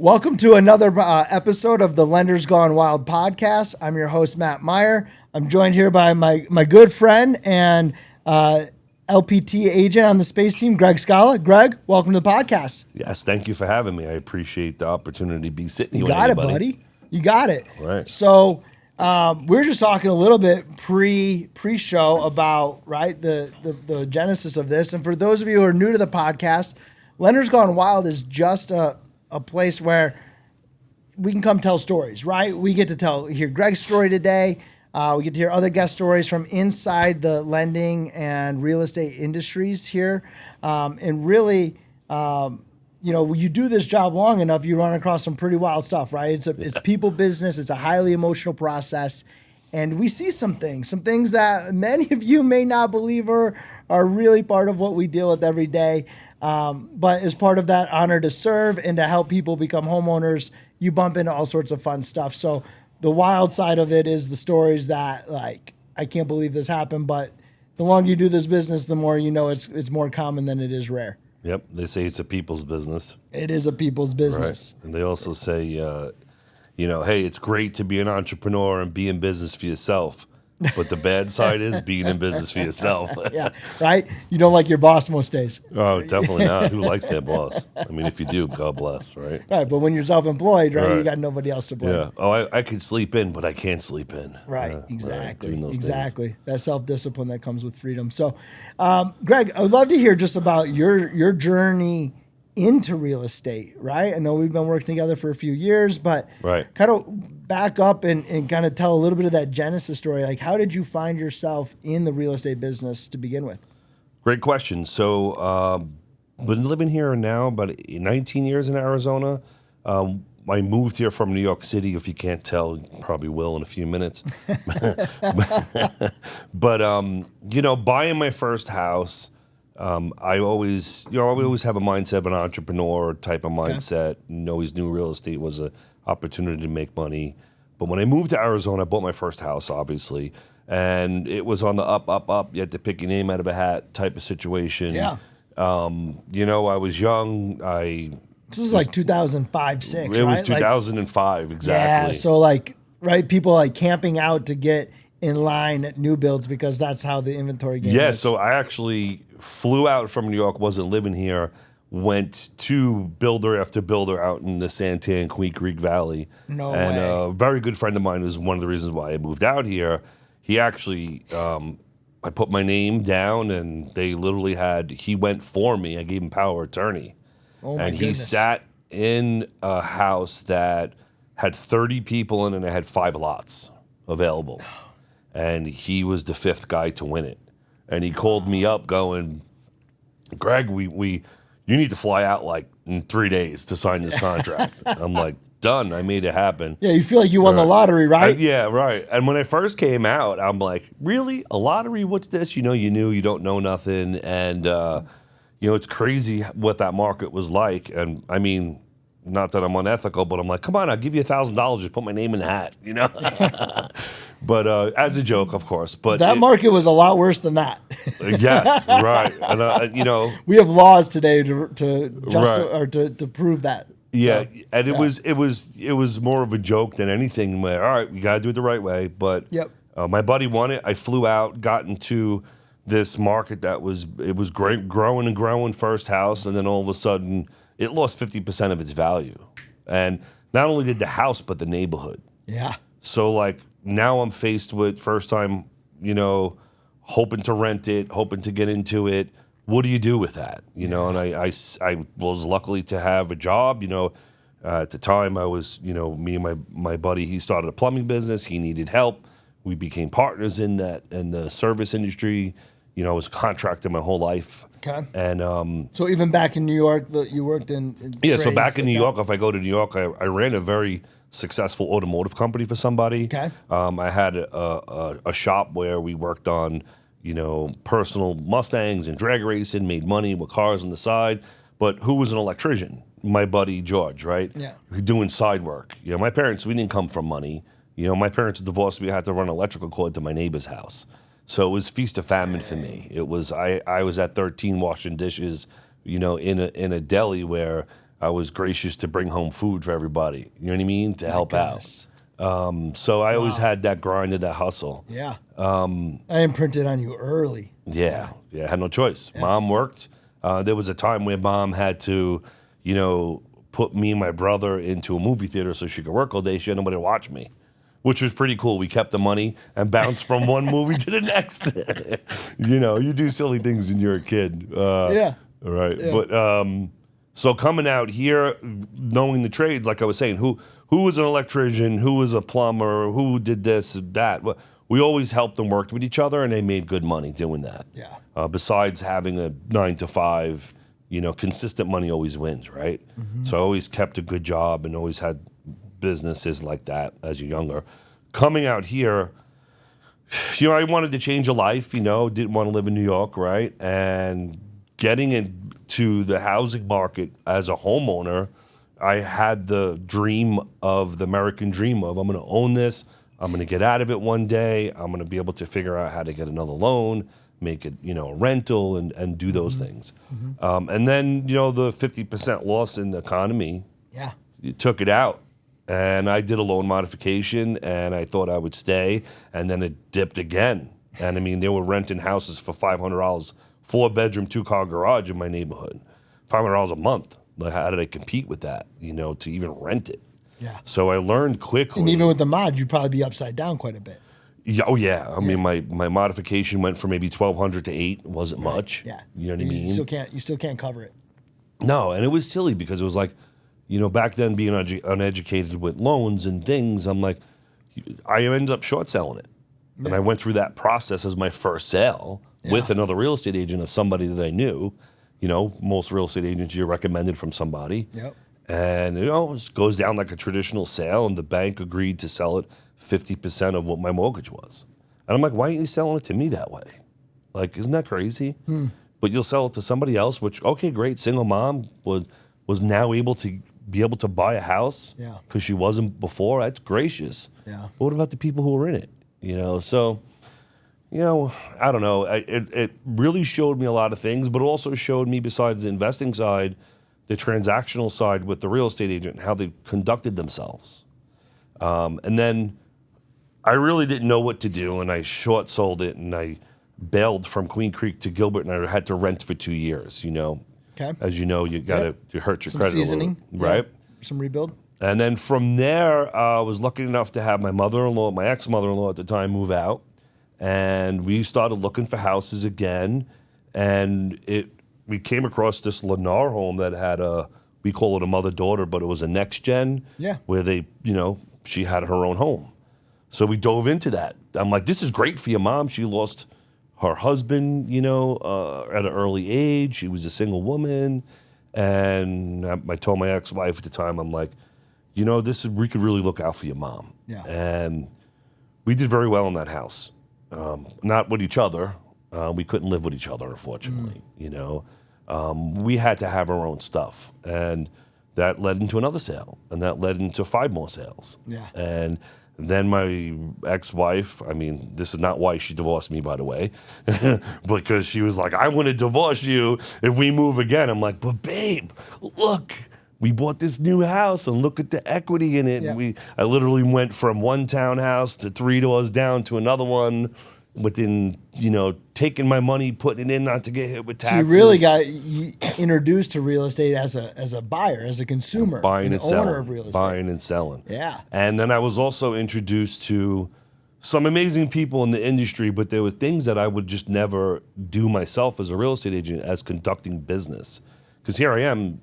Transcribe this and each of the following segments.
Welcome to another episode of the Lenders Gone Wild podcast. I'm your host, Matt Maier. I'm joined here by my good friend and LPT agent on the space team, Greg Scala. Greg, welcome to the podcast. Yes, thank you for having me. I appreciate the opportunity to be sitting here You with got anybody. it, buddy. You got it. Right. So we're just talking a little bit pre-show about the genesis of this. And for those of you who are new to the podcast, Lenders Gone Wild is just a place where we can come tell stories, right? We get to hear Greg's story today. We get to hear other guest stories from inside the lending and real estate industries here. And really, when you do this job long enough, you run across some pretty wild stuff, right? It's people business. It's a highly emotional process. And we see some things that many of you may not believe are really part of what we deal with every day. But as part of that honor to serve and to help people become homeowners, you bump into all sorts of fun stuff. So the wild side of it is the stories that, like, I can't believe this happened, but the longer you do this business, the more you know it's more common than it is rare. Yep, they say it's a people's business. It is a people's business. Right. And they also say, hey, it's great to be an entrepreneur and be in business for yourself. But the bad side is being in business for yourself. Yeah, right? You don't like your boss most days. Oh, definitely not. Who likes their boss? I mean, if you do, God bless, right? Right, but when you're self-employed, right, you got nobody else to blame. Yeah. Oh, I could sleep in, but I can't sleep in. Right, exactly. Doing those Exactly. things. That self-discipline that comes with freedom. So, Greg, I'd love to hear just about your journey into real estate, right? I know we've been working together for a few years, but kind of back up and kind of tell a little bit of that genesis story. Like, how did you find yourself in the real estate business to begin with? Great question. So, been living here now about 19 years in Arizona. I moved here from New York City. If you can't tell, you probably will in a few minutes. But buying my first house, I always have a mindset of an entrepreneur type of mindset. Okay. Always knew real estate was an opportunity to make money. But when I moved to Arizona, I bought my first house, obviously, and it was on the up. You had to pick your name out of a hat type of situation. Yeah. I was young. This is like 2005, 6. It was 2005, exactly. Yeah. So people camping out to get in line at new builds because that's how the inventory game is. So I actually flew out from New York, wasn't living here, went to builder after builder out in the Santan Creek Valley. No way. And a very good friend of mine was one of the reasons why I moved out here. He actually, I put my name down and they literally he went for me. I gave him power of attorney. Oh my goodness. He sat in a house that had 30 people in it and it had 5 lots available. And he was the 5th guy to win it. And he called me up going, Greg, you need to fly out in 3 days to sign this contract. I'm like, done. I made it happen. Yeah, you feel like you won the lottery, right? Yeah, right. And when I first came out, I'm like, really? A lottery? What's this? You don't know nothing. And, it's crazy what that market was like. And I mean, not that I'm unethical, but I'm like, come on, I'll give you $1,000. Just put my name in the hat, But as a joke, of course. But that market was a lot worse than that. Yes, right. And we have laws today to prove that. Yeah, so, and it was more of a joke than anything. Where, all right, we got to do it the right way. But my buddy won it. I flew out, got into this market that was great, growing and growing. First house, and then all of a sudden, it lost 50% of its value. And not only did the house, but the neighborhood. Yeah. So now I'm faced with first time, hoping to rent it, hoping to get into it. What do you do with that? And I was lucky to have a job. At the time I was, me and my buddy, he started a plumbing business. He needed help. We became partners in the service industry. I was a contractor my whole life. Okay. And so even back in New York, you worked in so back in New York, if I go to New York, I ran a very successful automotive company for somebody. Okay. I had a shop where we worked on, personal Mustangs and drag racing, made money with cars on the side. But who was an electrician? My buddy George, right? Yeah. Doing side work. My parents, we didn't come from money. My parents divorced. We had to run electrical cord to my neighbor's house. So it was feast or famine for me. It was I was at 13 washing dishes, in a deli where I was gracious to bring home food for everybody. You know what I mean? To help out. So I always had that grind and that hustle. Yeah. I imprinted on you early. Yeah. I had no choice. Yeah. Mom worked. There was a time where mom had to, put me and my brother into a movie theater so she could work all day. She had nobody to watch me, which was pretty cool. We kept the money and bounced from one movie to the next. You do silly things when you're a kid. Yeah. Right. Yeah. But so coming out here, knowing the trades, like I was saying, who was an electrician, who was a plumber, who did this and that. We always helped and worked with each other, and they made good money doing that. Yeah. Besides having a 9 to 5, consistent money always wins, right? Mm-hmm. So I always kept a good job and always had businesses like that as you're younger. Coming out here, I wanted to change a life, didn't want to live in New York, right? And getting into the housing market as a homeowner, I had the American dream of, I'm going to own this, I'm going to get out of it one day, I'm going to be able to figure out how to get another loan, make it, a rental and do those things. Mm-hmm. And then, the 50% loss in the economy, you took it out. And I did a loan modification, and I thought I would stay, and then it dipped again. And I mean, they were renting houses for $500, 4-bedroom, 2-car garage in my neighborhood, $500 a month. Like, how did I compete with that? To even rent it. Yeah. So I learned quickly. And even with the mod, you'd probably be upside down quite a bit. Yeah. Oh yeah. I mean, my modification went from maybe 1,200 to 8. Wasn't much. Yeah. You know what I mean? You still can't cover it. No, and it was silly because it was like, back then being uneducated with loans and things, I'm like, I ended up short selling it. Yeah. And I went through that process as my first sale with another real estate agent of somebody that I knew. Most real estate agents you're recommended from somebody. Yep. And, it goes down like a traditional sale, and the bank agreed to sell it 50% of what my mortgage was. And I'm like, why aren't you selling it to me that way? Like, isn't that crazy? But you'll sell it to somebody else, which, okay, great, single mom was now able to buy a house because she wasn't before. That's gracious. Yeah. But what about the people who were in it? So, I don't know. It really showed me a lot of things, but also showed me, besides the investing side, the transactional side with the real estate agent and how they conducted themselves. And then I really didn't know what to do, and I short sold it, and I bailed from Queen Creek to Gilbert, and I had to rent for 2 years, Okay. As you know, you got to hurt your credit seasoning, a little, right? Some rebuild. And then from there, I was lucky enough to have my mother-in-law, my ex-mother-in-law at the time, move out. And we started looking for houses again. And we came across this Lennar home that had we call it a mother-daughter, but it was a next gen. Yeah. Where she had her own home. So we dove into that. I'm like, this is great for your mom. She lost her husband, at an early age. She was a single woman. And I told my ex-wife at the time, I'm like, we could really look out for your mom. Yeah. And we did very well in that house. Not with each other. We couldn't live with each other, unfortunately. We had to have our own stuff. And that led into another sale. And that led into 5 more sales. Yeah. And then my ex-wife, I mean, this is not why she divorced me, by the way, because she was like, I want to divorce you if we move again. I'm like, but babe, look, we bought this new house and look at the equity in it. Yeah. And I literally went from one townhouse to 3 doors down to another one within, taking my money, putting it in, not to get hit with taxes. So you really got introduced to real estate as a buyer, as a consumer, buying and selling, owner of real estate. Buying and selling. Yeah. And then I was also introduced to some amazing people in the industry, but there were things that I would just never do myself as a real estate agent, as conducting business. Because here I am,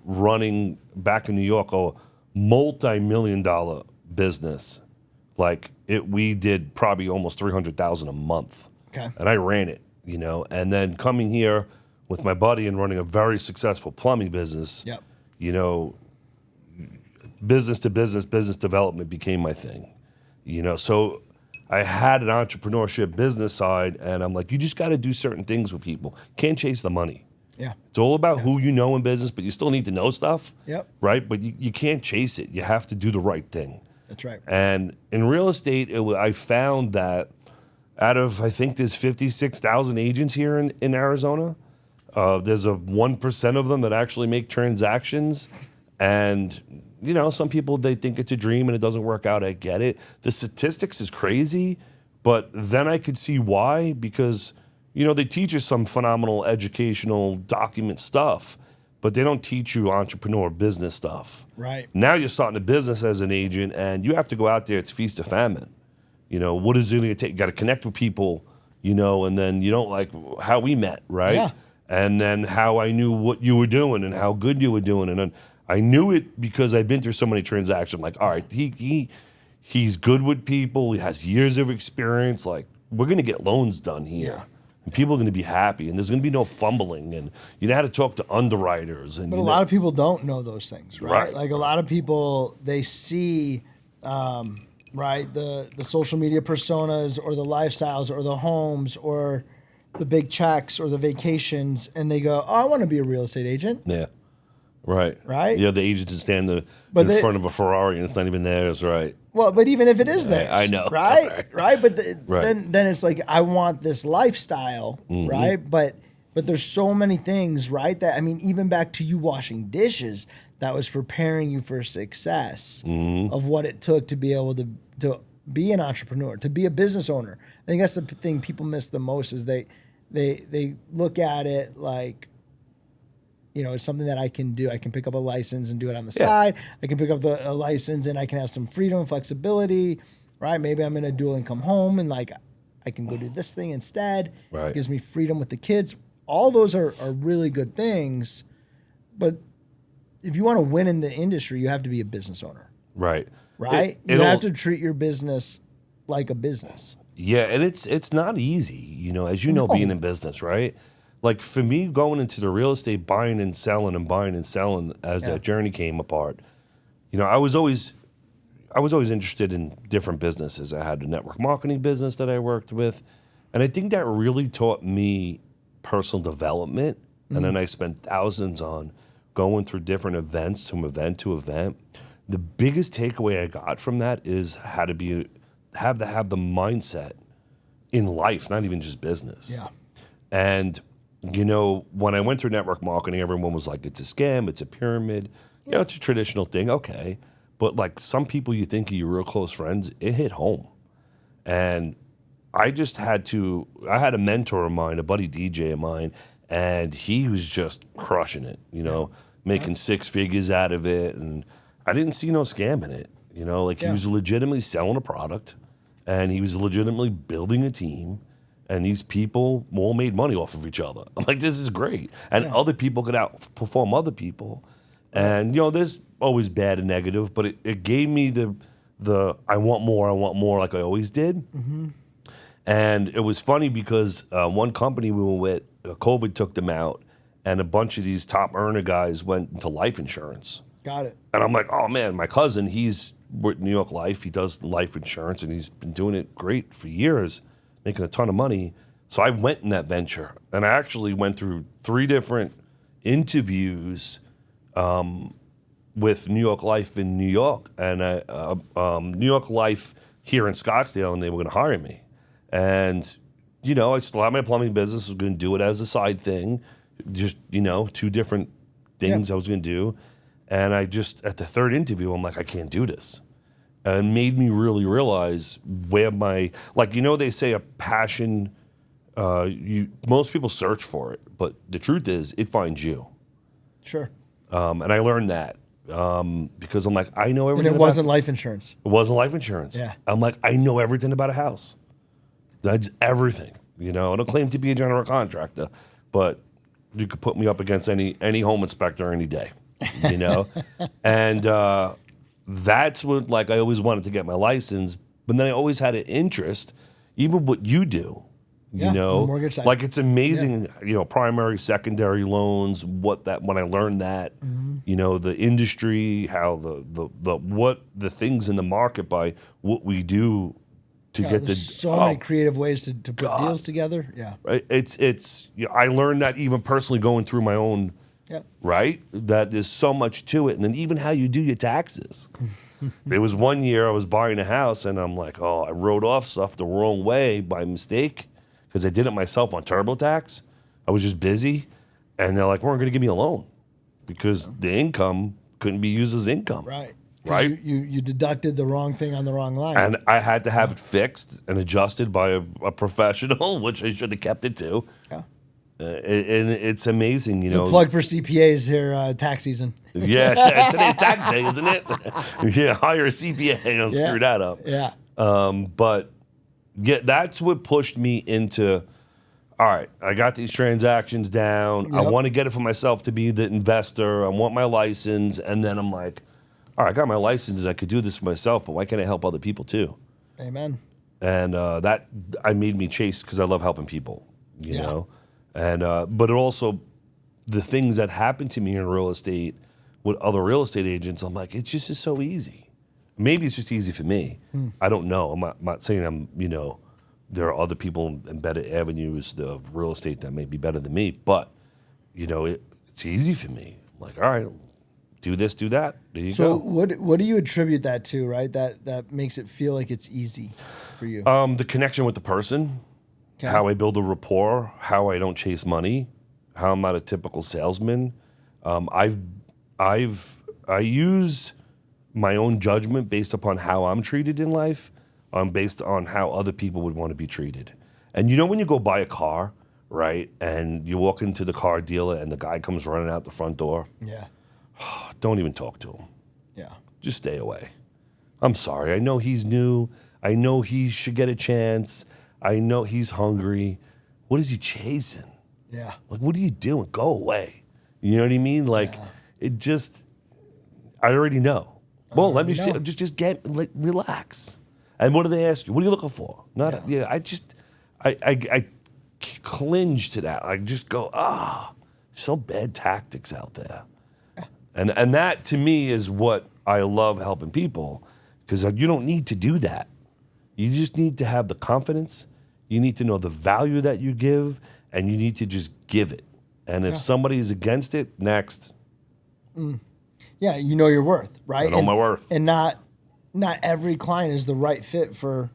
running back in New York a multi-million-dollar business. We did probably almost $300,000 a month. Okay. And I ran it, and then coming here with my buddy and running a very successful plumbing business, business to business development became my thing, so I had an entrepreneurship business side, and I'm like, you just got to do certain things with people. Can't chase the money. Yeah. It's all about who you know in business, but you still need to know stuff. Yep. Right? But you can't chase it. You have to do the right thing. That's right. And in real estate, I found that out of, I think there's 56,000 agents here in Arizona, There's a 1% of them that actually make transactions, and some people, they think it's a dream and it doesn't work out. I get it. The statistics is crazy, but then I could see why, because they teach you some phenomenal educational document stuff, but they don't teach you entrepreneur business stuff. Right. Now you're starting a business as an agent, and you have to go out there. It's feast or famine. What is it going to take? You got to connect with people, and then like how we met, right? Yeah. And then how I knew what you were doing and how good you were doing. And then I knew it because I've been through so many transactions. I'm like, all right, he's good with people. He has years of experience. Like, we're going to get loans done here. Yeah. And people are going to be happy, and there's going to be no fumbling. And you know how to talk to underwriters. And But a lot of people don't know those things, right? Right. Like a lot of people, they see, right, the social media personas or the lifestyles or the homes or the big checks or the vacations, and they go, oh, I want to be a real estate agent. Yeah. Right. Right? The agents that stand in front of a Ferrari and it's not even theirs, right? Well, but even if it is theirs, I know. right? Right? But Right. then it's like, I want this lifestyle, Mm-hmm. right? But there's so many things, right? That, I mean, even back to you washing dishes, that was preparing you for success Mm-hmm. of what it took to be able to be an entrepreneur, to be a business owner. I think that's the thing people miss the most is they look at it like, it's something that I can do. I can pick up a license and do it on the side. I can pick up a license and I can have some freedom and flexibility, right? Maybe I'm in a dual income home and like I can go do this thing instead. Right. It gives me freedom with the kids. All those are really good things. But if you want to win in the industry, you have to be a business owner, Right. right? You have to treat your business like a business. Yeah, and it's not easy, as you know, being in business, right? Like for me, going into the real estate, buying and selling as that journey came apart, I was always interested in different businesses. I had a network marketing business that I worked with, and I think that really taught me personal development. And then I spent thousands on going through different events from event to event. The biggest takeaway I got from that is how to have the mindset in life, not even just business. Yeah. And when I went through network marketing, everyone was like, it's a scam, it's a pyramid. It's a traditional thing, okay. But like some people you think are your real close friends, it hit home. And I had a mentor of mine, a buddy DJ of mine, and he was just crushing it, making six figures out of it. And I didn't see no scam in it, he was legitimately selling a product and he was legitimately building a team. And these people all made money off of each other. I'm like, this is great. And other people could outperform other people. And, there's always bad and negative, but it gave me the I want more like I always did. Mm-hmm. And it was funny because one company we were with, COVID took them out, and a bunch of these top earner guys went into life insurance. Got it. And I'm like, oh, man, my cousin, he's with New York Life. He does life insurance, and he's been doing it great for years, making a ton of money. So I went in that venture, and I actually went through 3 different interviews with New York Life in New York, and New York Life here in Scottsdale, and they were going to hire me. And, I still had my plumbing business, was going to do it as a side thing, just, 2 different things I was going to do. And I just, at the 3rd interview, I'm like, I can't do this. And it made me really realize where they say a passion, most people search for it, but the truth is it finds you. Sure. And I learned that because I'm like, I know everything. And it wasn't life insurance. It wasn't life insurance. Yeah. I'm like, I know everything about a house. That's everything. I don't claim to be a general contractor, but you could put me up against any home inspector any day, And that's what, I always wanted to get my license, but then I always had an interest, even what you do, the mortgage side. Like it's amazing, primary, secondary loans, when I learned that, the industry, how the things in the market by what we do to get the so many creative ways to put deals together. Yeah. Right. It's I learned that even personally going through my own. Yep. Right? That there's so much to it. And then even how you do your taxes. There was one year I was buying a house and I'm like, I wrote off stuff the wrong way by mistake because I did it myself on TurboTax. I was just busy. And they're like, we're going to give me a loan because the income couldn't be used as income. Right. Right. You deducted the wrong thing on the wrong line. And I had to have it fixed and adjusted by a professional, which I should have kept it to. Yeah. And it's amazing, So plug for CPAs here, tax season. Yeah, today's tax day, isn't it? Yeah, hire a CPA. Don't screw that up. Yeah. But yeah, that's what pushed me into, all right, I got these transactions down. I want to get it for myself to be the investor. I want my license. And then I'm like, all right, I got my license. I could do this for myself, but why can't I help other people too? Amen. And that I made me chase because I love helping people, you know? And but it also, the things that happen to me in real estate with other real estate agents, I'm like, it's just so easy. Maybe it's just easy for me. I don't know. I'm not saying I'm, there are other people in better avenues of real estate that may be better than me, but, it's easy for me. I'm like, all right, do this, do that. There you go. So what do you attribute that to, right? That makes it feel like it's easy for you? The connection with the person, how I build a rapport, how I don't chase money, how I'm not a typical salesman. I use my own judgment based upon how I'm treated in life, based on how other people would want to be treated. And when you go buy a car, right, and you walk into the car dealer and the guy comes running out the front door, don't even talk to him. Yeah. Just stay away. I'm sorry. I know he's new. I know he should get a chance. I know he's hungry. What is he chasing? Yeah. Like, what are you doing? Go away. You know what I mean? Like, it just, I already know. Well, let me see. Just get, relax. And what do they ask you? What are you looking for? I clinch to that. I just go, so bad tactics out there. And that, to me, is what I love helping people, because you don't need to do that. You just need to have the confidence. You need to know the value that you give, and you need to just give it. And if somebody is against it, next. Yeah, you know your worth, right? I know my worth. And not every client is the right fit for.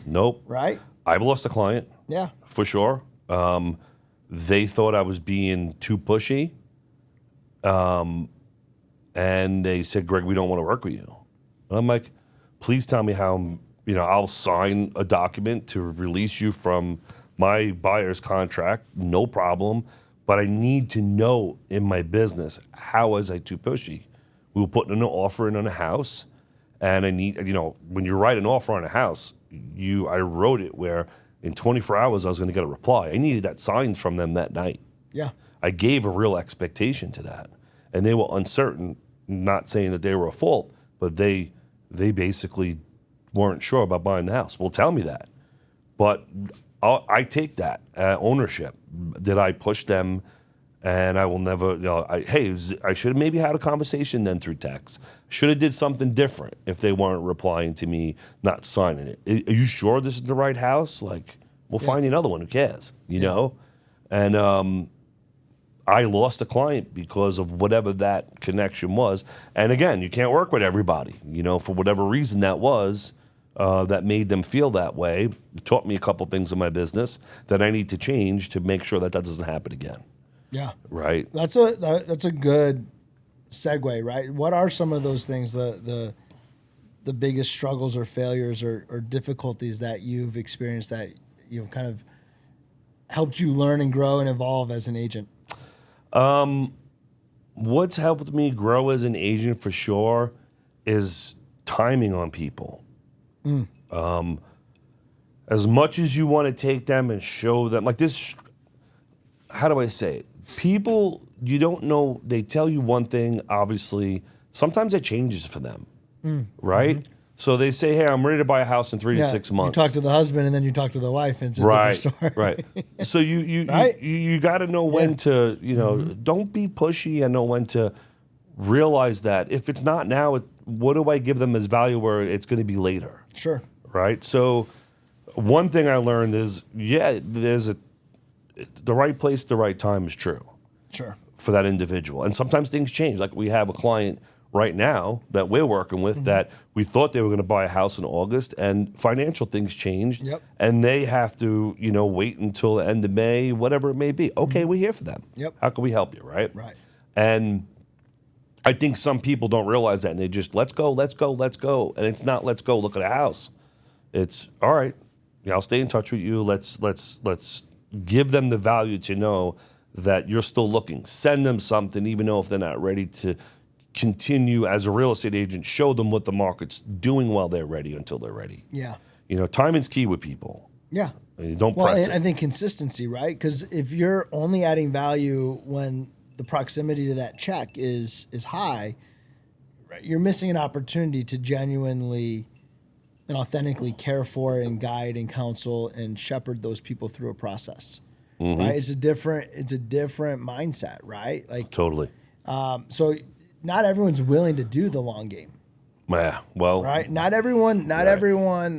Nope. Right? I've lost a client. Yeah. For sure. They thought I was being too pushy. And they said, Greg, we don't want to work with you. And I'm like, please tell me how, I'll sign a document to release you from my buyer's contract, no problem. But I need to know in my business, how was I too pushy? We were putting an offer in on a house, and I need, when you write an offer on a house, I wrote it where in 24 hours I was going to get a reply. I needed that signed from them that night. Yeah. I gave a real expectation to that. And they were uncertain, not saying that they were at fault, but they basically weren't sure about buying the house. Well, tell me that. But I take that ownership. Did I push them? And I will never, I should have maybe had a conversation then through text. Should have did something different if they weren't replying to me, not signing it. Are you sure this is the right house? Like, we'll find you another one. Who cares? You know? And I lost a client because of whatever that connection was. And again, you can't work with everybody, for whatever reason that was, that made them feel that way. It taught me a couple things in my business that I need to change to make sure that doesn't happen again. Yeah. Right. That's a good segue, right? What are some of those things, the biggest struggles or failures or difficulties that you've experienced that kind of helped you learn and grow and evolve as an agent? What's helped me grow as an agent for sure is timing on people. As much as you want to take them and show them, like this, how do I say it? People, you don't know, they tell you one thing, obviously, sometimes it changes for them, right? Mm-hmm. So they say, hey, I'm ready to buy a house in 3 to 6 months. You talk to the husband and then you talk to the wife and it's a different story. Right. So you right? you got to know when to, don't be pushy and know when to realize that if it's not now, what do I give them as value where it's going to be later? Sure. Right? So one thing I learned is, there's the right place, the right time is true. Sure. For that individual. And sometimes things change. Like we have a client right now that we're working with that we thought they were going to buy a house in August, and financial things changed, and they have to, wait until the end of May, whatever it may be. Okay, we're here for them. How can we help you, right? Right. And I think some people don't realize that, and they just let's go, and it's not let's go look at a house. It's all right. I'll stay in touch with you. Let's give them the value to know that you're still looking. Send them something, even though if they're not ready to continue as a real estate agent. Show them what the market's doing while they're ready until they're ready. Yeah. Timing's key with people. Yeah. And you don't press it. I think consistency, right? Because if you're only adding value when the proximity to that check is high, right, you're missing an opportunity to genuinely and authentically care for and guide and counsel and shepherd those people through a process. Right? It's a different mindset, right? Like totally. So not everyone's willing to do the long game. Yeah. Well, right. Not everyone,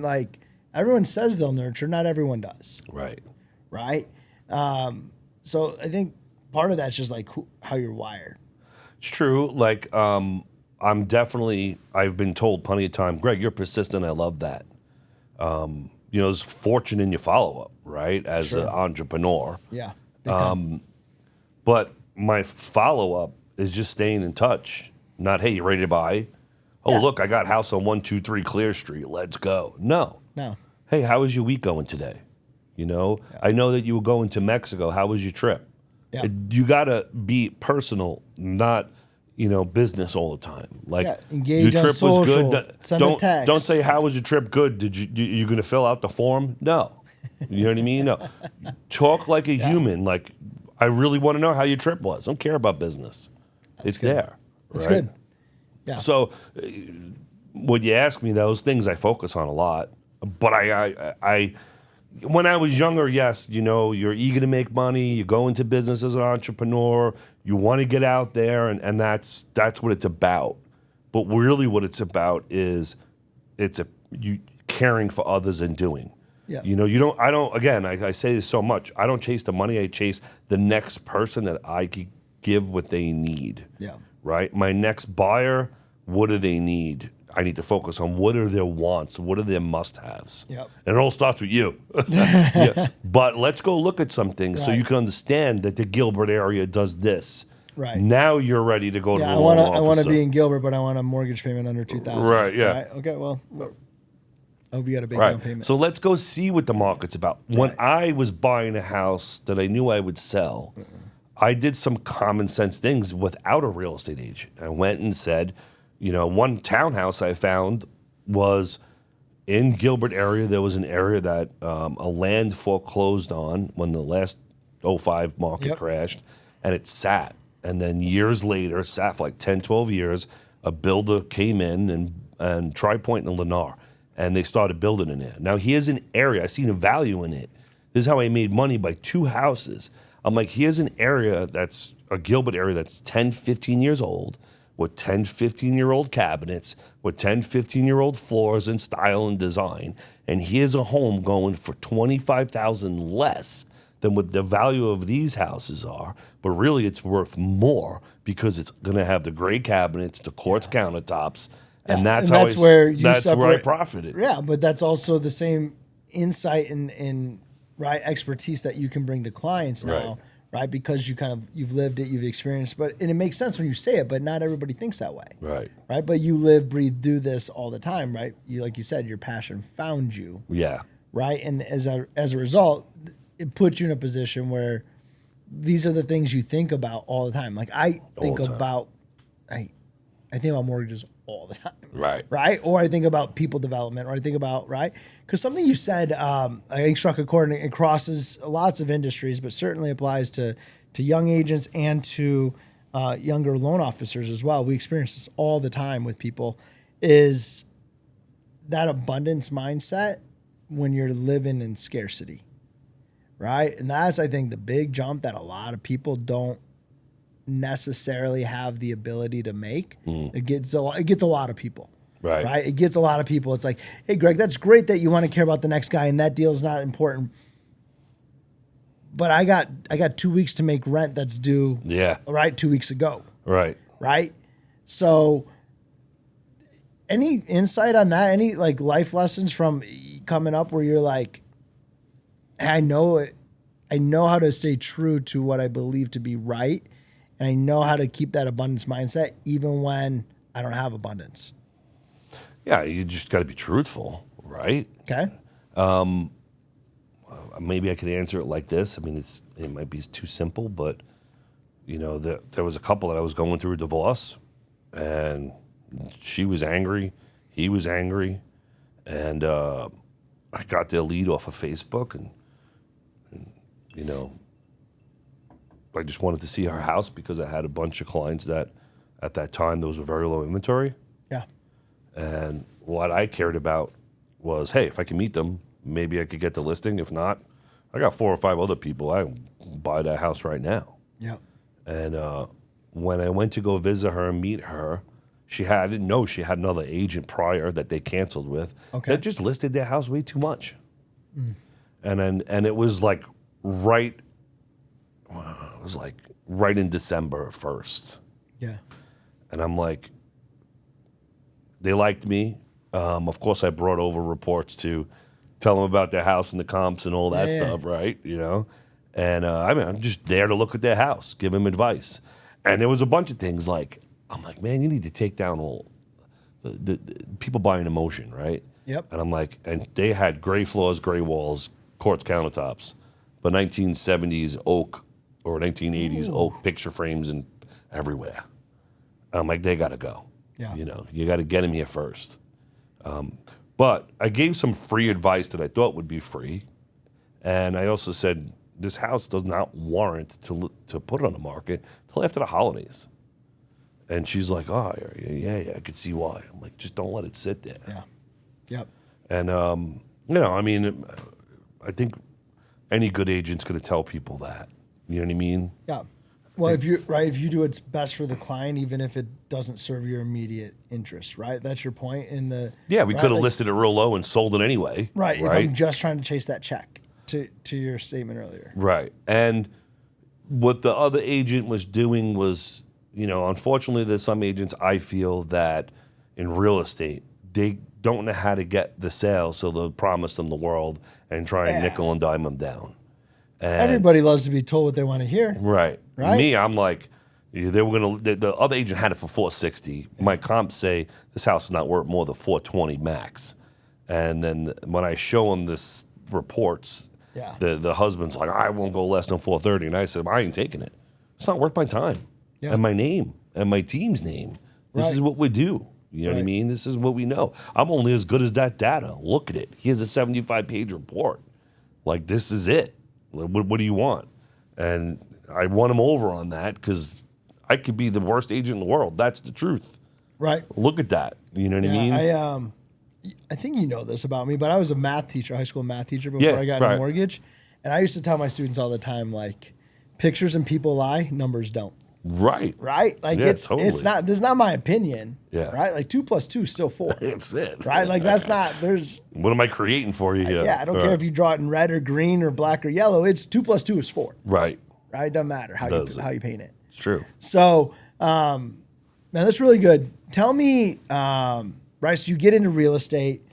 like everyone says they'll nurture. Not everyone does. Right. Right. So I think part of that's just like how you're wired. It's true. Like, I've been told plenty of time, Greg, you're persistent. I love that. There's fortune in your follow-up, right? As an entrepreneur. Yeah. But my follow-up is just staying in touch. Not, hey, you ready to buy? Oh, look, I got house on 123 Clear Street. Let's go. No. Hey, how was your week going today? I know that you were going to Mexico. How was your trip? Yeah. You got to be personal, not, business all the time. Like, engage your on trip was social, good. send a text. Don't say, how was your trip good? You going to fill out the form? No. You know what I mean? No. Talk like a human. Like, I really want to know how your trip was. Don't care about business. It's good. There. It's right? good. Yeah. So when you ask me those things, I focus on a lot. But I when I was younger, yes, you're eager to make money. You go into business as an entrepreneur. You want to get out there, and that's what it's about. But really, what it's about is you caring for others and doing. Yeah. I say this so much. I don't chase the money. I chase the next person that I can give what they need. Yeah. Right. My next buyer, what do they need? I need to focus on what are their wants, what are their must-haves. Yep. And it all starts with you. Yeah. But let's go look at some things so you can understand that the Gilbert area does this. Right. Now you're ready to go to the I loan officer. I want to be in Gilbert, but I want a mortgage payment under $2,000. Right. Yeah. Right? Okay. Well, I hope you got a big down payment. So let's go see what the market's about. When I was buying a house that I knew I would sell, I did some common sense things without a real estate agent. I went and said, one townhouse I found was in Gilbert area. There was an area that a land foreclosed on when the last 05 market crashed, and it sat. And then years later, sat for like 10, 12 years, a builder came in and Tri-Point and Lennar, and they started building in there. Now, here's an area. I seen a value in it. This is how I made money by 2 houses. I'm like, here's an area that's a Gilbert area that's 10, 15 years old, with 10, 15-year-old cabinets, with 10, 15-year-old floors and style and design. And here's a home going for $25,000 less than what the value of these houses are. But really, it's worth more because it's going to have the gray cabinets, the quartz countertops, and that's where I profited. Yeah, but that's also the same insight and expertise that you can bring to clients now. Right, because you've lived it, you've experienced, and it makes sense when you say it, but not everybody thinks that way. Right. But you live, breathe, do this all the time, right? Like you said, your passion found you. Yeah. Right, and as a result, it puts you in a position where these are the things you think about all the time. Like I think about mortgages all the time. Right. Or I think about people development, or I think about because something you said, I think struck a chord, and it crosses lots of industries, but certainly applies to young agents and to younger loan officers as well. We experience this all the time with people, is that abundance mindset when you're living in scarcity, right? And that's, I think, the big jump that a lot of people don't necessarily have the ability to make. It gets a lot of people. Right. It gets a lot of people. It's like, hey, Greg, that's great that you want to care about the next guy and that deal's not important. But I got 2 weeks to make rent that's due. Yeah. Right. 2 weeks ago. Right. Right. So Any insight on that? Any like life lessons from coming up where you're like, hey, I know how to stay true to what I believe to be right, and I know how to keep that abundance mindset even when I don't have abundance. Yeah, you just got to be truthful, right? Okay. Maybe I could answer it like this. I mean, it might be too simple, but there was a couple that I was going through a divorce, and she was angry, he was angry, and I got their lead off of Facebook, and I just wanted to see her house because I had a bunch of clients that at that time there was a very low inventory. Yeah. And what I cared about was, hey, if I can meet them, maybe I could get the listing. If not, I got 4 or 5 other people. I can buy that house right now. Yeah. And when I went to go visit her and meet her, I didn't know she had another agent prior that they canceled with. Okay. That just listed their house way too much. And it was like right in December 1st. Yeah. And I'm like, they liked me. Of course, I brought over reports to tell them about their house and the comps and all that stuff, right? And I'm just there to look at their house, give them advice. And there was a bunch of things like, I'm like, man, you need to take down all the people buying emotion, right? Yep. And I'm like, and they had gray floors, gray walls, quartz countertops, but 1970s oak or 1980s oak picture frames and everywhere. I'm like, they got to go. Yeah. You got to get them here first. But I gave some free advice that I thought would be free. And I also said, this house does not warrant to put it on the market till after the holidays. And she's like, oh, yeah, I could see why. I'm like, just don't let it sit there. Yeah. Yep. And, I think any good agent's going to tell people that. You know what I mean? Yeah. Well, if you do what's best for the client, even if it doesn't serve your immediate interest, right? That's your point in the. Yeah, we could have listed it real low and sold it anyway. Right. If I'm just trying to chase that check, to your statement earlier. Right. And what the other agent was doing was, unfortunately, there's some agents I feel that in real estate, they don't know how to get the sale, so they'll promise them the world and try and nickel and dime them down. And everybody loves to be told what they want to hear. Right. Right. Me, I'm like, they were gonna. The other agent had it for $460. My comps say this house is not worth more than $420 max. And then when I show them this reports, the husband's like, I won't go less than $430. And I said, I ain't taking it. It's not worth my time and my name and my team's name. This is what we do. You know what I mean? This is what we know. I'm only as good as that data. Look at it. Here's a 75-page report. Like, this is it. What do you want? And I won him over on that because I could be the worst agent in the world. That's the truth. Right. Look at that. You know what I mean? I think you know this about me, but I was a math teacher, high school math teacher before I got a mortgage. And I used to tell my students all the time, like, pictures and people lie, numbers don't. Right. Right? Like, it's not, this is not my opinion. Yeah. Right? Like, 2 + 2 is still 4. It's it. Right? Like, that's not, there's. What am I creating for you here? I don't care if you draw it in red or green or black or yellow. It's 2 + 2 is 4. Right. Right? It doesn't matter how you paint it. It's true. So, now that's really good. Tell me, right? So you get into real estate,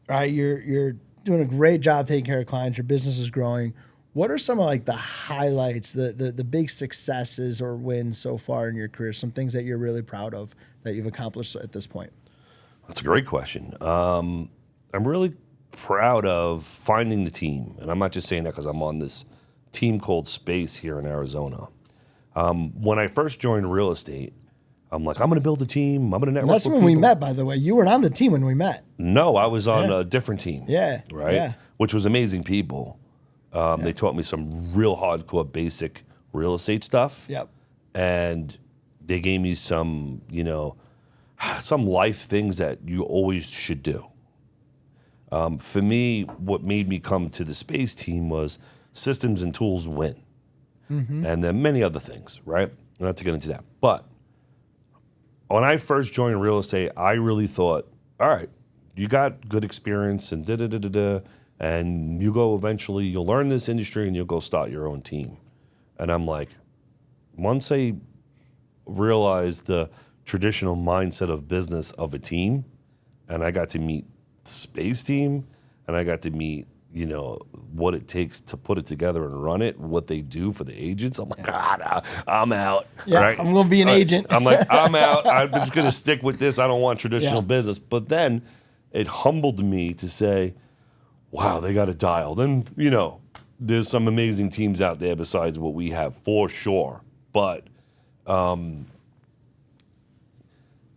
right? You're doing a great job taking care of clients. Your business is growing. What are some of like the highlights, the big successes or wins so far in your career? Some things that you're really proud of that you've accomplished at this point? That's a great question. I'm really proud of finding the team. And I'm not just saying that because I'm on this team called Space here in Arizona. When I first joined real estate, I'm like, I'm going to build a team. I'm going to network That's with when people. we met, by the way. You weren't on the team when we met. No, I was on a different team. Yeah. Right? Yeah. Which was amazing people. They taught me some real hardcore basic real estate stuff. Yep. And they gave me some, some life things that you always should do. For me, what made me come to the Space team was systems and tools win. Mm-hmm. And then many other things, right? Not to get into that. But when I first joined real estate, I really thought, all right, you got good experience and da-da-da-da-da, and you go eventually, you'll learn this industry and you'll go start your own team. And I'm like, once I realized the traditional mindset of business of a team, and I got to meet the space team, and I got to meet, you know, what it takes to put it together and run it, what they do for the agents. I'm like, I'm out. Yeah, right? I'm going to be an agent. I'm like, I'm out. I'm just going to stick with this. I don't want traditional Yeah. business. But then it humbled me to say, wow, they got it dialed. And, you know, there's some amazing teams out there besides what we have, for sure. But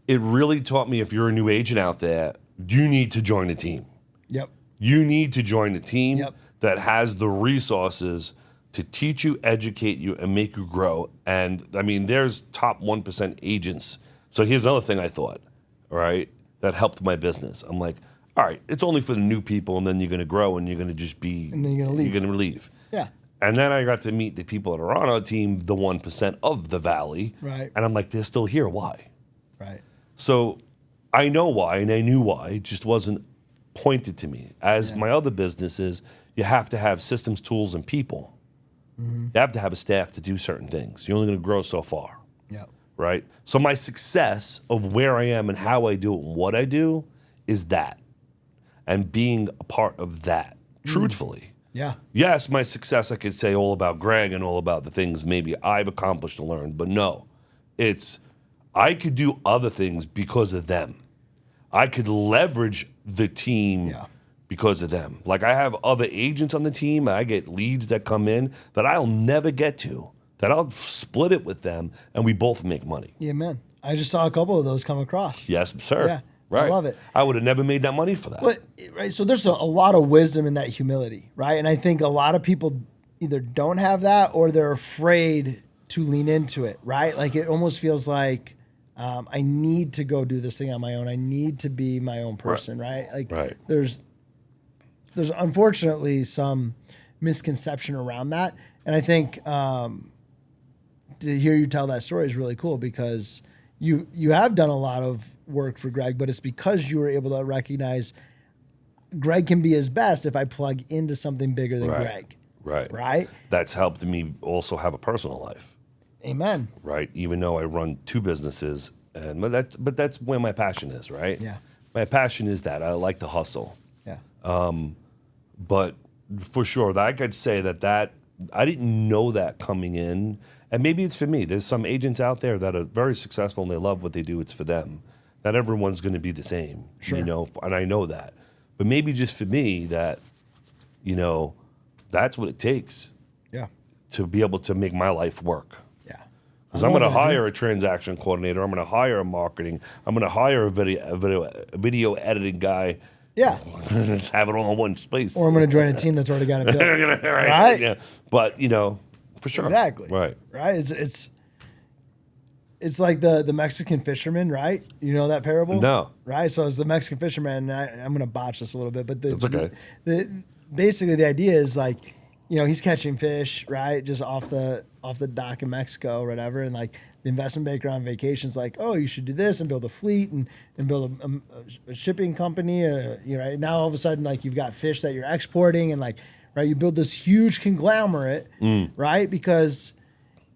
it really taught me, if you're a new agent out there, you need to join a team. Yep. You need to join a team Yep. that has the resources to teach you, educate you, and make you grow. And I mean, there's top 1% agents. So here's another thing I thought, all right, that helped my business. I'm like, all right, it's only for the new people, and then you're going to grow, and you're going to just be, And then you're going to leave. You're going to leave. Yeah. And then I got to meet the people that are on our team, the 1% of the valley. Right. And I'm like, they're still here. Why? Right. So I know why, and I knew why. It just wasn't pointed to me. As my other businesses, you have to have systems, tools, and people. You have to have a staff to do certain things. You're only going to grow so far. Yep. Right? So my success of where I am and how I do it and what I do is that. And being a part of that, truthfully. Yeah. Yes, my success, I could say all about Greg and all about the things maybe I've accomplished and learned, but no. It's, I could do other things because of them. I could leverage the team because of them. Like, I have other agents on the team. I get leads that come in that I'll never get to, that I'll split it with them, and we both make money. Yeah, man. I just saw a couple of those come across. Yes, sir. Yeah, Right. I love it. I would have never made that money for that. But, right, so there's a lot of wisdom in that humility, right? And I think a lot of people either don't have that or they're afraid to lean into it, right? Like, it almost feels like, I need to go do this thing on my own. I need to be my own person, right? Like, there's unfortunately some misconception around that. And I think to hear you tell that story is really cool, because you have done a lot of work for Greg, but it's because you were able to recognize Greg can be his best if I plug into something bigger than Greg. Right. That's helped me also have a personal life. Amen. Right. Even though I run two businesses, but that's where my passion is. Right. Yeah. My passion is that I like to hustle. Yeah. But for sure, I could say that I didn't know that coming in, and maybe it's for me. There's some agents out there that are very successful and they love what they do. It's for them. Not everyone's going to be the same, you know, and I know that. But maybe just for me, that, you know, that's what it takes. Yeah. To be able to make my life work. Yeah. Because I'm going to hire a transaction coordinator. I'm going to hire a marketing. I'm going to hire a video editing guy. Yeah. Just have it all in one space. Or I'm going to join a team that's already got it built. Right? Yeah. But, you know, for sure. Exactly. Right. It's like the Mexican fisherman, right? You know that parable? No. Right? So it's the Mexican fisherman, and I'm going to botch this a little bit, but It's okay. Basically the idea is, like, you know, he's catching fish, right? Just off the dock in Mexico or whatever. And, like, the investment banker on vacation's like, oh, you should do this and build a fleet and build a shipping company. You know, right? Now all of a sudden, like, you've got fish that you're exporting, and, like, right, you build this huge conglomerate, right? Because,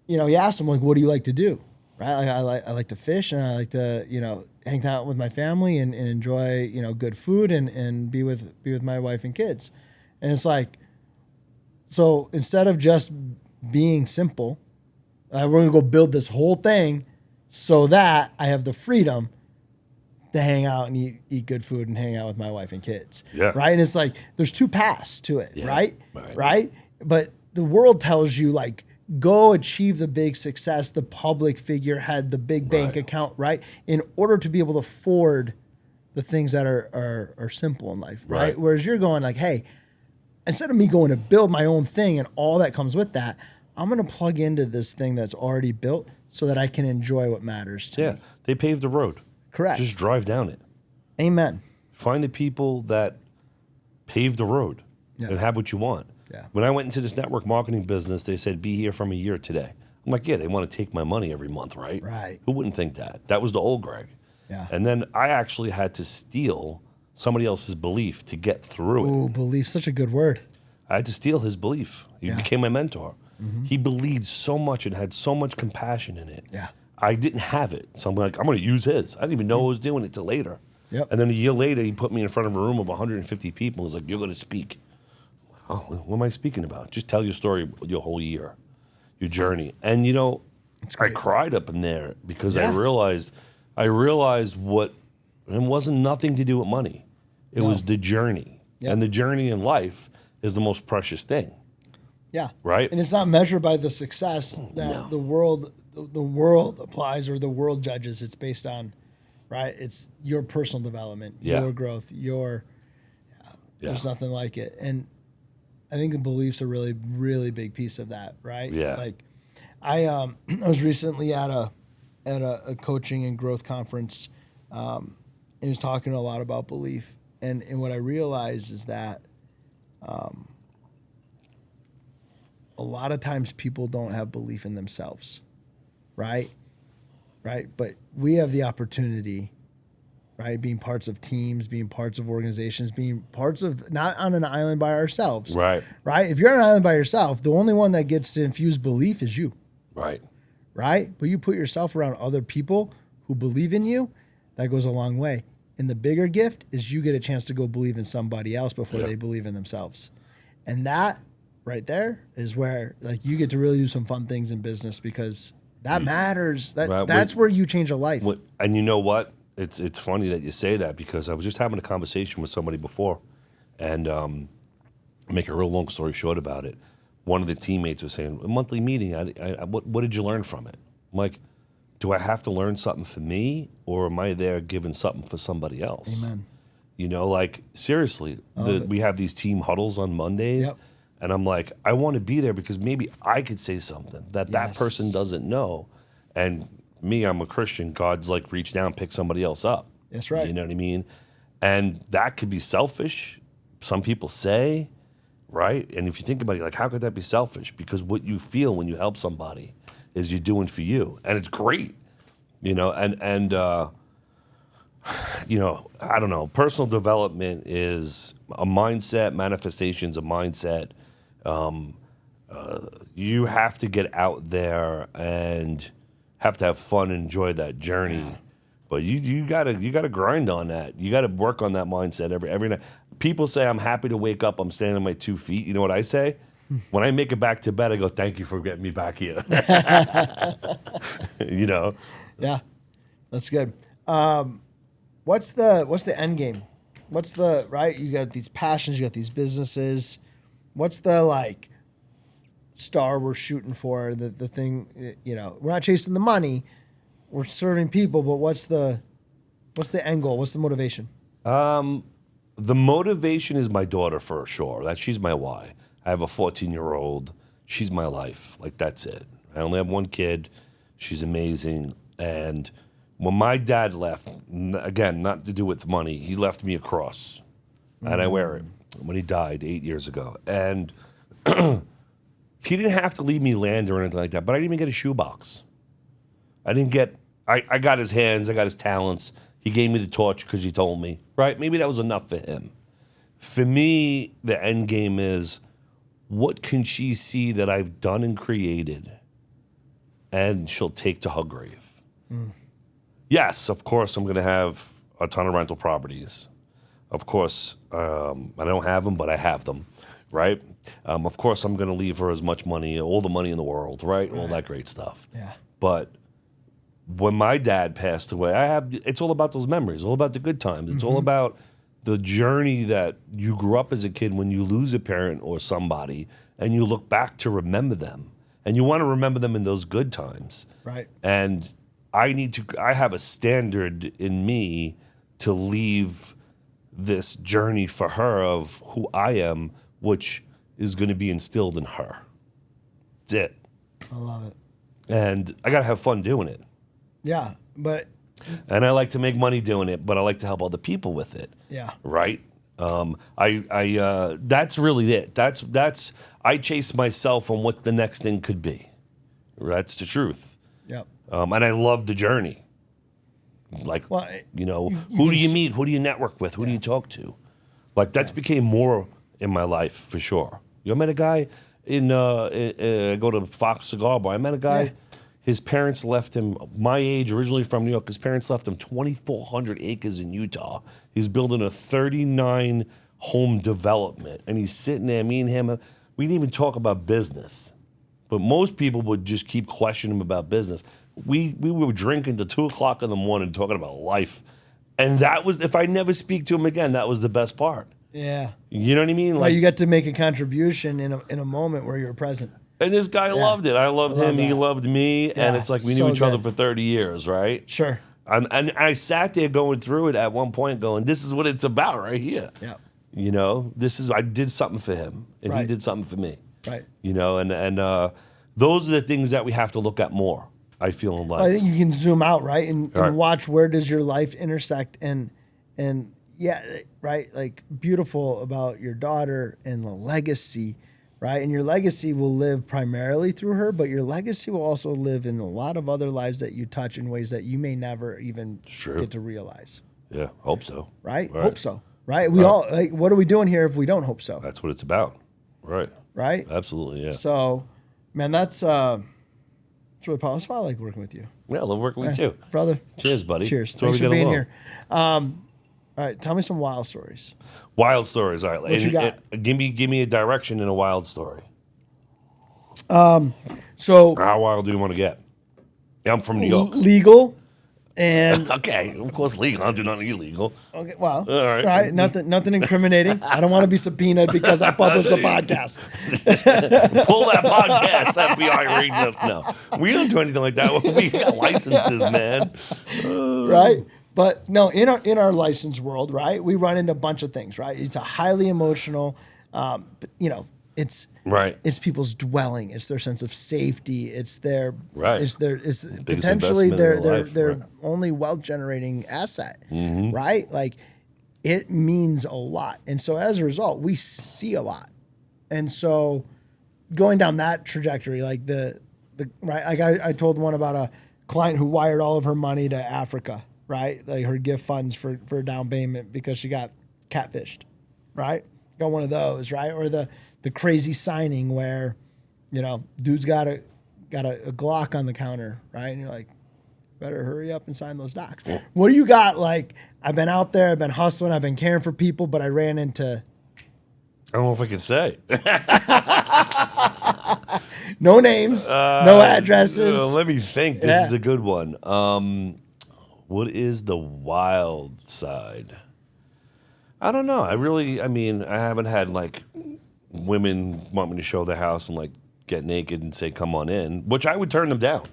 you know, he asked him, like, what do you like to do? Right? Like, I like to fish, and I like to, you know, hang out with my family and enjoy, you know, good food and be with my wife and kids. And it's like, so instead of just being simple, we're going to go build this whole thing so that I have the freedom to hang out and eat good food and hang out with my wife and kids. Yeah. Right? And it's like, there's two paths to it, Yeah. right? Right. But the world tells you, like, go achieve the big success. The public figure had the big bank account, right? In order to be able to afford the things that are simple in life, right? Whereas you're going like, hey, instead of me going to build my own thing and all that comes with that, I'm going to plug into this thing that's already built so that I can enjoy what matters to me. They paved the road. Correct. Just drive down it. Amen. Find the people that paved the road and have what you want. Yeah. When I went into this network marketing business, they said, be here from a year today. I'm like, yeah, they want to take my money every month, right? Right. Who wouldn't think that? That was the old Greg. Yeah. And then I actually had to steal somebody else's belief to get through it. Ooh, belief, such a good word. I had to steal his belief. He became my mentor. He believed so much and had so much compassion in it. Yeah. I didn't have it. So I'm like, I'm going to use his. I didn't even know I was doing it till later. Yep. And then a year later, he put me in front of a room of 150 people. He's like, "You're going to speak." Oh, what am I speaking about? Just tell your story, your whole year, your journey. And I cried up in there because Yeah. I realized what it wasn't nothing to do with money. It was the journey. Yep. And the journey in life is the most precious thing. Yeah. Right? And it's not measured by the success that the world applies or the world judges. It's based on, right? It's your personal development, your growth, there's nothing like it. And I think the beliefs are a really, really big piece of that, right? Yeah. Like I was recently at a coaching and growth conference, and was talking a lot about belief. And what I realized is that a lot of times people don't have belief in themselves, right? Right. But we have the opportunity, right? Being parts of teams, being parts of organizations, being parts of not on an island by ourselves. Right. Right. If you're on an island by yourself, the only one that gets to infuse belief is you. Right. Right. But you put yourself around other people who believe in you, that goes a long way. And the bigger gift is you get a chance to go believe in somebody else before they believe in themselves. And that right there is where like you get to really do some fun things in business because that matters. That's where you change a life. And you know what? It's funny that you say that because I was just having a conversation with somebody before, and make a real long story short about it. One of the teammates was saying, a monthly meeting, what did you learn from it? I'm like, do I have to learn something for me, or am I there giving something for somebody else? Amen. Like seriously, we have these team huddles on Mondays, and I'm like, I want to be there because maybe I could say something that person doesn't know. And me, I'm a Christian. God's like reach down, pick somebody else up. That's right. You know what I mean? And that could be selfish. Some people say, right? And if you think about it, like, how could that be selfish? Because what you feel when you help somebody is you're doing for you, and it's great, and I don't know. Personal development is a mindset. Manifestation's a mindset. You have to get out there and have to have fun and enjoy that journey. Yeah. But you gotta grind on that. You gotta work on that mindset every night. People say I'm happy to wake up. I'm standing on my 2 feet. You know what I say? When I make it back to bed, I go, "Thank you for getting me back here." Yeah, that's good. What's the end game? What's the right? You got these passions. You got these businesses. What's the star we're shooting for? The thing. We're not chasing the money. We're serving people. But what's the end goal? What's the motivation? The motivation is my daughter for sure. She's my why. I have a 14-year-old. She's my life. Like, that's it. I only have one kid. She's amazing. And when my dad left, again, not to do with money, he left me a cross. And I wear it when he died 8 years ago. And he didn't have to leave me land or anything like that, but I didn't even get a shoebox. I got his hands, I got his talents. He gave me the torch because he told me, right? Maybe that was enough for him. For me, the end game is, what can she see that I've done and created, and she'll take to her grave? Yes, of course, I'm going to have a ton of rental properties. Of course, I don't have them, but I have them, right? Of course, I'm going to leave her as much money, all the money in the world, right? All that great stuff. Yeah. But when my dad passed away, it's all about those memories, all about the good times. It's all about the journey that you grew up as a kid when you lose a parent or somebody, and you look back to remember them. And you want to remember them in those good times. Right. And I have a standard in me to leave this journey for her of who I am, which is going to be instilled in her. That's it. I love it. And I got to have fun doing it. Yeah, but... And I like to make money doing it, but I like to help other people with it. Yeah. Right? That's really it. I chase myself on what the next thing could be. That's the truth. Yep. And I love the journey. Like, who do you meet? Who do you network with? Who do you talk to? Like, that's became more in my life for sure. I met a guy I go to Fox Cigar Bar. I met a guy. His parents left him, my age, originally from New York, his parents left him 2,400 acres in Utah. He's building a 39 home development. And he's sitting there, me and him, we didn't even talk about business. But most people would just keep questioning him about business. We were drinking till 2 o'clock in the morning talking about life. And that was, if I never speak to him again, that was the best part. Yeah. You know what I mean? Like, you got to make a contribution in a moment where you were present. And this guy loved it. I loved him. He loved me. Yeah, And it's like we knew each other for 30 years, right? Sure. And I sat there going through it at one point going, this is what it's about right here. Yeah. You know, I did something for him and he did something for me. Right. You know, and those are the things that we have to look at more, I feel, in life. I think you can zoom out, right? And watch where does your life intersect and yeah, right? Like beautiful about your daughter and the legacy, right? And your legacy will live primarily through her, but your legacy will also live in a lot of other lives that you touch in ways that you may never even get to realize. Yeah, hope so. Right? Hope so. Right? We all, like, what are we doing here if we don't hope so? That's what it's about. Right. Right? Absolutely, yeah. So, man, that's really powerful. That's why I like working with you. Yeah, I love working with you. Brother. Cheers, buddy. Cheers. Thanks for being here. All right, tell me some wild stories. Wild stories. All right. What you got? Give me a direction in a wild story. So how wild do you want to get? Yeah, I'm from New York. Legal and okay, of course legal. I don't do nothing illegal. Okay, well, all right. Nothing incriminating. I don't want to be subpoenaed because I published a podcast. Pull that podcast, FBI reading us now. We don't do anything like that. We got licenses, man. Right? But no, in our license world, right, we run into a bunch of things, right? It's a highly emotional, it's people's dwelling, it's their sense of safety, it's their it's potentially their only wealth generating asset, right? Like it means a lot, and so as a result, we see a lot, and so going down that trajectory, like the right, like I told one about a client who wired all of her money to Africa. Right? Like her gift funds for down payment because she got catfished, right? Got one of those, right? Or the crazy signing where, dude's got a Glock on the counter, right? And you're like, better hurry up and sign those docs. What do you got? Like, I've been out there, I've been hustling, I've been caring for people, but I ran into... I don't know if I can say. No names, no addresses. Let me think. This is a good one. What is the wild side? I don't know. I haven't had like women want me to show their house and like get naked and say, come on in, which I would turn them down.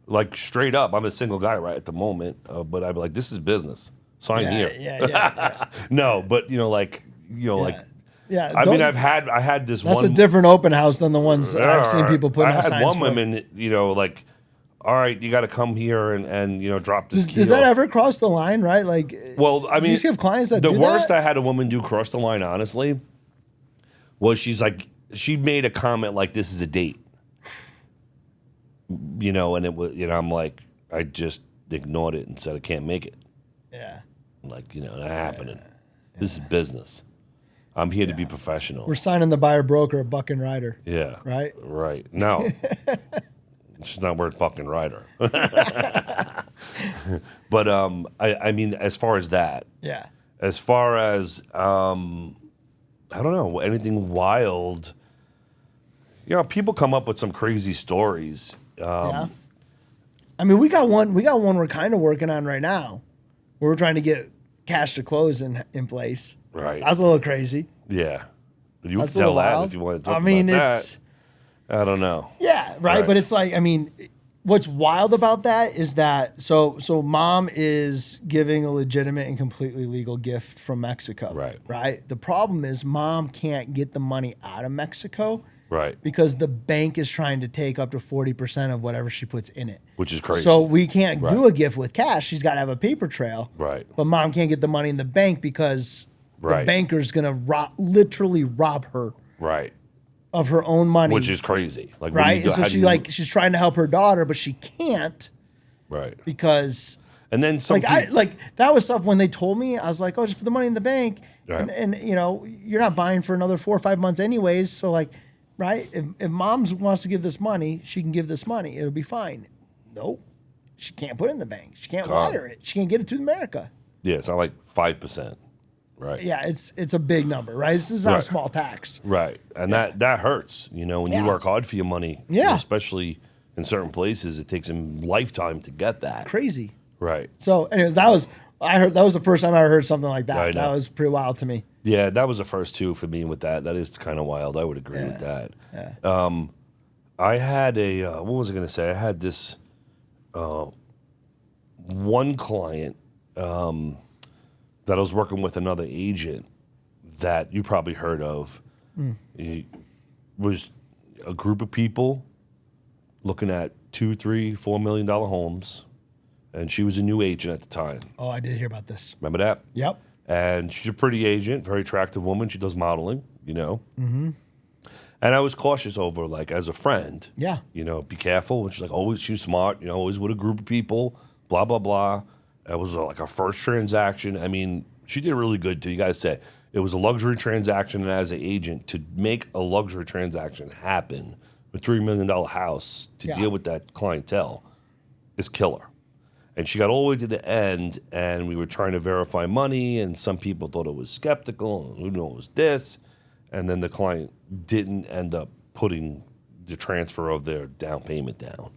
Like straight up. I'm a single guy right at the moment, but I'd be like, this is business. Sign here. Yeah. No, but Yeah, I had this one. That's a different open house than the ones I've seen people put out signs for. I had one woman, like, all right, you got to come here and drop this key Does that ever cross the line, right? Like, well, I mean, you have clients that do that? The worst I had a woman do cross the line, honestly, was she made a comment like, this is a date. And it was, I'm like, I just ignored it and said, I can't make it. Yeah. Like, not happening. This is business. I'm here to be professional. We're signing the buyer broker a buck and rider. Yeah. Right? Right. No. She's not worth bucking rider. But I mean, as far as that, as far as I don't know, anything wild. People come up with some crazy stories. I mean, we got one we're kind of working on right now. We're trying to get cash to close in place. Right. That's a little crazy. Yeah. You can tell that if you want to talk about that. I don't know. Yeah, right. But it's like, I mean, what's wild about that is that so mom is giving a legitimate and completely legal gift from Mexico. Right. The problem is mom can't get the money out of Mexico. Right. Because the bank is trying to take up to 40% of whatever she puts in it. Which is crazy. So we can't do a gift with cash. She's got to have a paper trail. Right. But mom can't get the money in the bank because the banker's going to literally rob her. Right. Of her own money, which is crazy. Like, right? And so she's trying to help her daughter, but she can't, right? Because and then that was stuff when they told me. I was like, oh, just put the money in the bank, right. and you're not buying for another 4 or 5 months anyways. So like, right? If moms wants to give this money, she can give this money. It'll be fine. Nope. She can't put it in the bank. She can't wire it. She can't get it to America. Yeah, it's not like 5%, right? Yeah, it's a big number, right? This is not a small tax. Right. And that hurts, you know, when you work hard for your money. Yeah. You know, especially in certain places, it takes a lifetime to get that. Crazy. Right. So, anyways, that was the first time I ever heard something like that. I know. That was pretty wild to me. Yeah, that was the first two for me with that. That is kind of wild. I would agree with that. Yeah. I had what was I going to say? I had this one client that I was working with another agent that you probably heard of. It was a group of people looking at $2, $3, $4 million homes, and she was a new agent at the time. Oh, I did hear about this. Remember that? Yep. And she's a pretty agent, very attractive woman. She does modeling, you know. Mm-hmm. And I was cautious over, like, as a friend. Yeah. You know, be careful. And she's like, always, she's smart, you know, always with a group of people, blah, blah, blah. It was like our first transaction. I mean, she did really good, too. You guys say it was a luxury transaction. And as an agent, to make a luxury transaction happen, a $3 million house, to deal with that clientele is killer. And she got all the way to the end, and we were trying to verify money, and some people thought it was skeptical, and who knows it was this. And then the client didn't end up putting the transfer of their down payment down.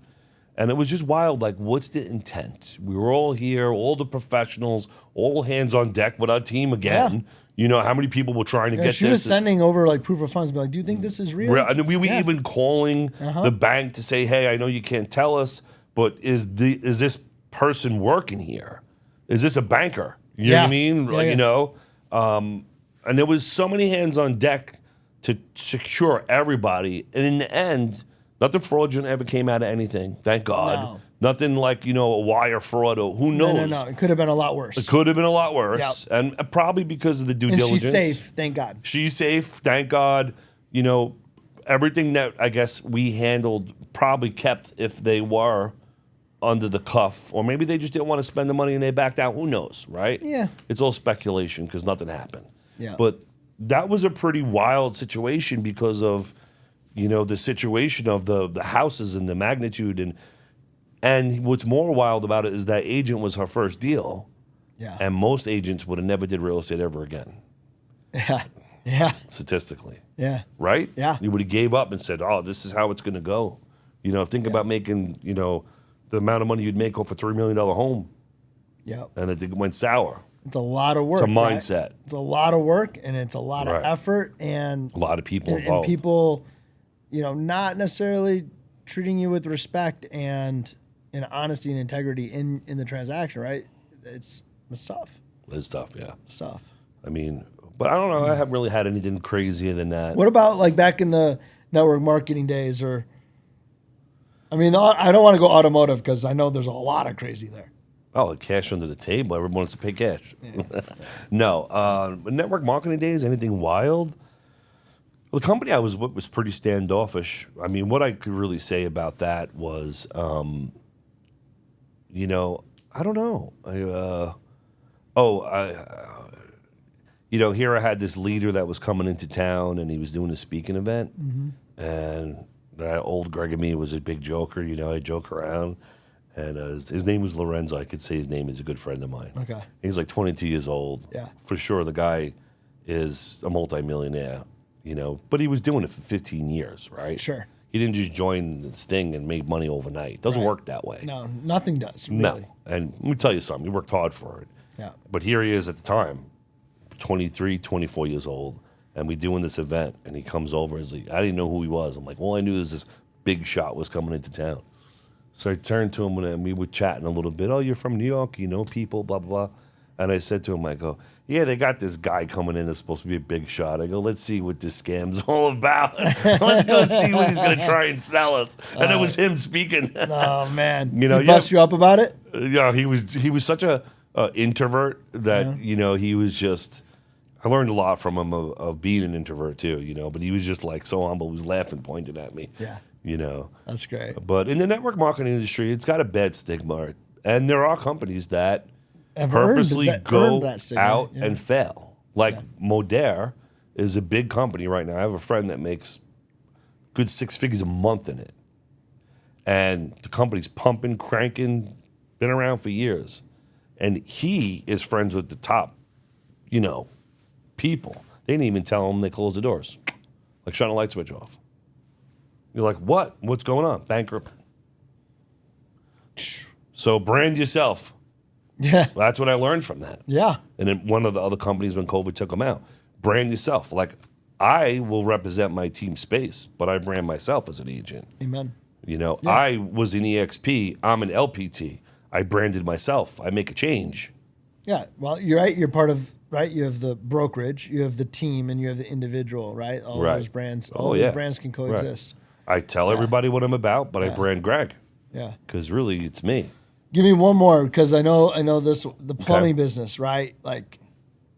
And it was just wild, like, what's the intent? We were all here, all the professionals, all hands on deck with our team again. Yeah. You know, how many people were trying to get she this? She was sending over, like, proof of funds, be like, do you think this is real? And we were even calling the bank to say, hey, I know you can't tell us, but is this person working here? Is this a banker? You know what I mean? Yeah, you know? And there was so many hands on deck to secure everybody. And in the end, nothing fraudulent ever came out of anything. Thank God. No. Nothing like, you know, a wire fraud or who knows. No. It could have been a lot worse. It could have been a lot worse. Yep. And probably because of the due diligence. She's safe, thank God. She's safe, thank God. You know, everything that I guess we handled probably kept if they were under the cuff, or maybe they just didn't want to spend the money and they backed out. Who knows, right? Yeah. It's all speculation because nothing happened. Yeah. But that was a pretty wild situation because of, you know, the situation of the houses and the magnitude. And what's more wild about it is that agent was her first deal. Yeah. And most agents would have never did real estate ever again. Yeah. Yeah. Statistically. Yeah. Right? Yeah. You would have gave up and said, oh, this is how it's going to go. You know, think about making, you know, the amount of money you'd make off a $3 million home. Yeah. And it went sour. It's a lot of work. It's a mindset. Right? It's a lot of work, and it's a lot of effort, and a lot of people involved. And people, you know, not necessarily treating you with respect and honesty and integrity in the transaction, right? It's tough. It's tough, yeah. It's tough. I mean, but I don't know. I haven't really had anything crazier than that. What about like back in the network marketing days, or? I mean, I don't want to go automotive because I know there's a lot of crazy there. Oh, cash under the table. Everyone wants to pay cash. Yeah. No. Network marketing days, anything wild? Well, the company I was with was pretty standoffish. I mean, what I could really say about that was, you know, I don't know. You know, here I had this leader that was coming into town, and he was doing a speaking event. Mm-hmm. And that old Greg and me was a big joker. You know, I joke around. And his name was Lorenzo. I could say his name. He's a good friend of mine. Okay. He's like 22 years old. Yeah. For sure, the guy is a multimillionaire, you know. But he was doing it for 15 years, right? Sure. He didn't just join the Sting and make money overnight. It doesn't work that way. No, nothing does, really. No. And let me tell you something. He worked hard for it. Yeah. But here he is at the time, 23, 24 years old, and we doing this event, and he comes over. He's like, I didn't know who he was. I'm like, all I knew is this big shot was coming into town. So I turned to him and we were chatting a little bit. Oh, you're from New York, you know people, blah, blah, blah. And I said to him, I go, yeah, they got this guy coming in that's supposed to be a big shot. I go, let's see what this scam's all about. Let's go see what he's going to try and sell us. And it was him speaking. Oh, man. You know, he bust you up about it? Yeah, he was such a introvert that, you know, he was just, I learned a lot from him of being an introvert too, you know, but he was just like so humble. He was laughing, pointing at me. Yeah. You know, that's great. But in the network marketing industry, it's got a bad stigma, and there are companies that have purposely go out yeah. and fail. Like Maier is a big company right now. I have a friend that makes good 6 figures a month in it. And the company's pumping, cranking, been around for years. And he is friends with the top, people. They didn't even tell him they closed the doors. Like shutting a light switch off. You're like, what? What's going on? Bankrupt. So brand yourself. Yeah. That's what I learned from that. Yeah. And then one of the other companies when COVID took them out, brand yourself. Like I will represent my team space, but I brand myself as an agent. Amen. I was in EXP. I'm an LPT. I branded myself. I make a change. Yeah. Well, you're right. You're part of, right? You have the brokerage, you have the team, and you have the individual, right? All those brands, those brands can coexist. Right. I tell everybody what I'm about, but I brand Greg. Yeah. Because really, it's me. Give me one more, because I know the plumbing business, right? Like,